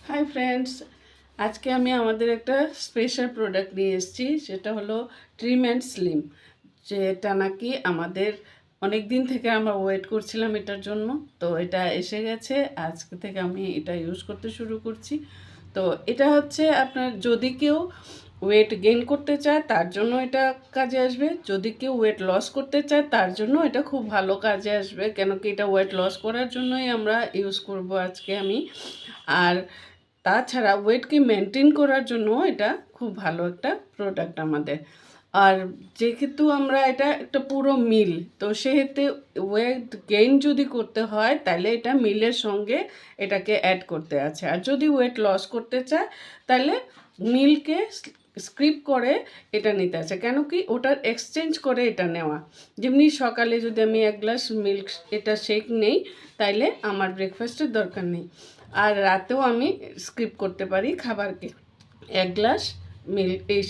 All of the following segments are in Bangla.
হাই ফ্রেন্ডস, আজকে আমি আমাদের একটা স্পেশাল প্রোডাক্ট নিয়ে এসেছি। সেটা হলো ট্রিম অ্যান্ড স্লিম, যেটা নাকি আমাদের অনেক দিন থেকে আমরা ওয়েট করছিলাম এটার জন্য। তো এটা এসে গেছে, আজকে থেকে আমি এটা ইউজ করতে শুরু করছি। তো এটা হচ্ছে আপনার যদি কেউ ওয়েট গেইন করতে চায় তার জন্য এটা কাজে আসবে, যদি কেউ ওয়েট লস করতে চায় তার জন্য এটা খুব ভালো কাজে আসবে, কেন কি এটা ওয়েট লস করার জন্যই আমরা ইউজ করব আজকে আমি। আর তাছাড়া ওয়েটকে মেনটেন করার জন্য এটা খুব ভালো একটা প্রোডাক্ট আমাদের। আর যেহেতু আমরা এটা একটা পুরো মিল, তো সেহেতু ওয়েট গেইন যদি করতে হয় তাহলে এটা মিলের সঙ্গে এটাকে অ্যাড করতে আছে। আর যদি ওয়েট লস করতে চায় তাহলে মিলকে স্ক্রিপ করে এটা নিতে আছে, কেন কি ওটার এক্সচেঞ্জ করে এটা নেওয়া। যেমনি সকালে যদি আমি 1 গ্লাস মিল্ক এটা শেক নেই, তাইলে আমার ব্রেকফাস্টের দরকার নেই। আর রাতেও আমি স্কিপ করতে পারি খাবারকে 1 গ্লাস মিল্ক এই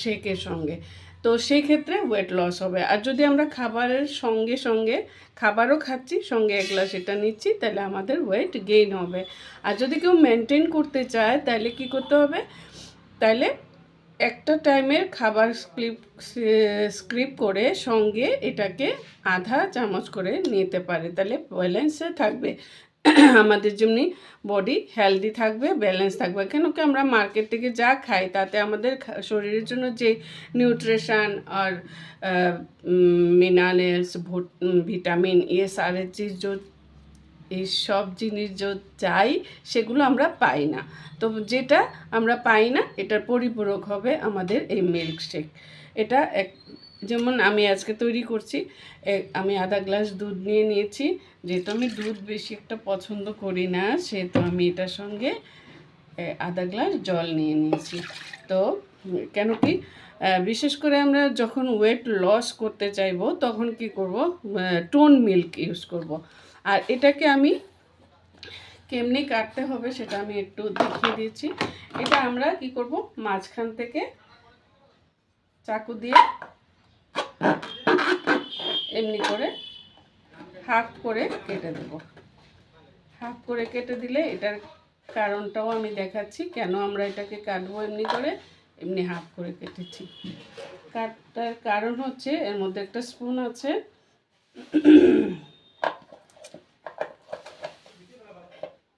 শেকের সঙ্গে। তো সেই ক্ষেত্রে ওয়েট লস হবে। আর যদি আমরা খাবারের সঙ্গে সঙ্গে খাবারও খাচ্ছি, সঙ্গে 1 গ্লাস এটা নিচ্ছি, তাহলে আমাদের ওয়েট গেইন হবে। আর যদি কেউ মেনটেন করতে চায় তাহলে কি করতে হবে, তাহলে একটা টাইমের খাবার স্ক্রিপ করে সঙ্গে এটাকে আধা চামচ করে নিতে পারে, তাহলে ব্যালেন্সে থাকবে। আমাদের যেমনি বডি হেলদি থাকবে, ব্যালেন্স থাকবে। কেন কি আমরা মার্কেট থেকে যা খাই তাতে আমাদের শরীরের জন্য যে নিউট্রিশন আর মিনারেলস, ভিটামিন, সারের যে এই সব জিনিস চাই সেগুলো আমরা পাই না। তো যেটা আমরা পাই না এটার পরিপূরক হবে আমাদের এই মিল্কশেক। এটা যেমন আমি আজকে তৈরি করছি, আমি আধা গ্লাস দুধ নিয়ে নিয়েছি। যেহেতু আমি দুধ বেশি একটা পছন্দ করি না, সেহেতু আমি এটার সঙ্গে আধা গ্লাস জল নিয়ে নিয়েছি। তো কেন কি বিশেষ করে আমরা যখন ওয়েট লস করতে চাইব তখন কি করব, টোন মিল্ক ইউজ করব। আর এটাকে আমি কেমনি কাটতে হবে সেটা আমি একটু দেখিয়ে দিয়েছি। এটা আমরা কি করব, মাঝখান থেকে চাকু দিয়ে এমনি করে হাফ করে কেটে দেব। হাফ করে কেটে দিলে এটার কারণটাও আমি দেখাচ্ছি, কেন আমরা এটাকে কাটবো এমনি করে, এমনি হাফ করে কেটেছি। কাটার কারণ হচ্ছে এর মধ্যে একটা স্পুন আছে,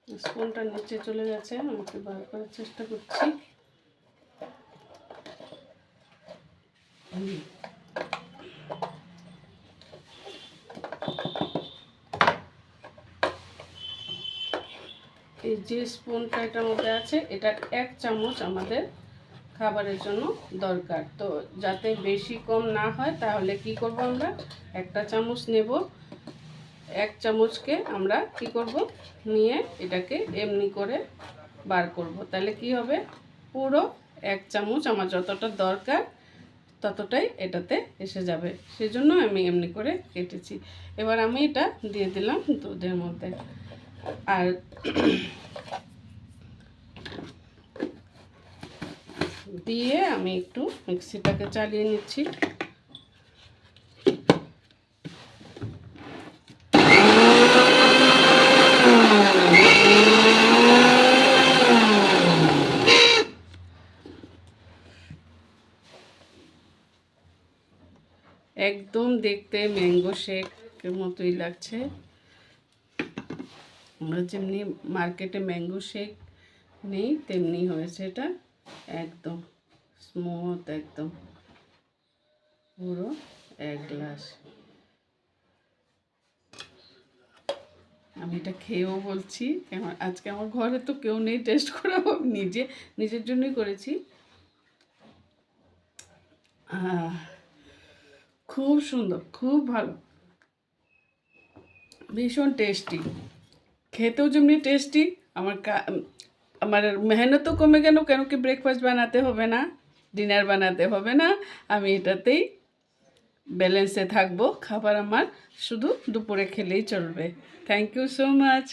স্পুনটা নিচে চলে গেছে, আমি একটু বার করার চেষ্টা করছি। এই যে স্পুনটা এটার মধ্যে আছে, এটা 1 চামচ আমাদের খাবারের জন্য দরকার। তো যাতে বেশি কম না হয় তাহলে কি করব, আমরা একটা চামচ নেব। 1 চামচকে আমরা কি করব, নিয়ে এটাকে এমনি করে বার করব। তাহলে কি হবে, পুরো 1 চামচ আমার যতটা দরকার ততটাই এটাতে এসে যাবে। সেজন্য আমি এমনি করে কেটেছি। এবার আমি এটা দিয়ে দিলাম দুধের মধ্যে। আর দিয়ে আমি একটু মিক্সিটাকে চালিয়ে নিচ্ছি। একদম দেখতে ম্যাঙ্গো শেকের মতোই লাগছে। আমরা যেমনি মার্কেটে ম্যাঙ্গো শেক নেই তেমনি হয়েছে এটা, একদম স্মুথ, একদম পুরো 1 গ্লাস। আমি এটা খেয়েও বলছি, আজকে আমার ঘরে তো কেউ নেই টেস্ট করাবো, নিজের জন্যই করেছি। খুব সুন্দর, খুব ভালো, ভীষণ টেস্টি, খেতেও যেমনি টেস্টি। আমার মেহনতও কমে গেল, কেন কি ব্রেকফাস্ট বানাতে হবে না, ডিনার বানাতে হবে না। আমি এটাতেই ব্যালেন্সে থাকবো, খাবার আমার শুধু দুপুরে খেলেই চলবে। Thank you so much.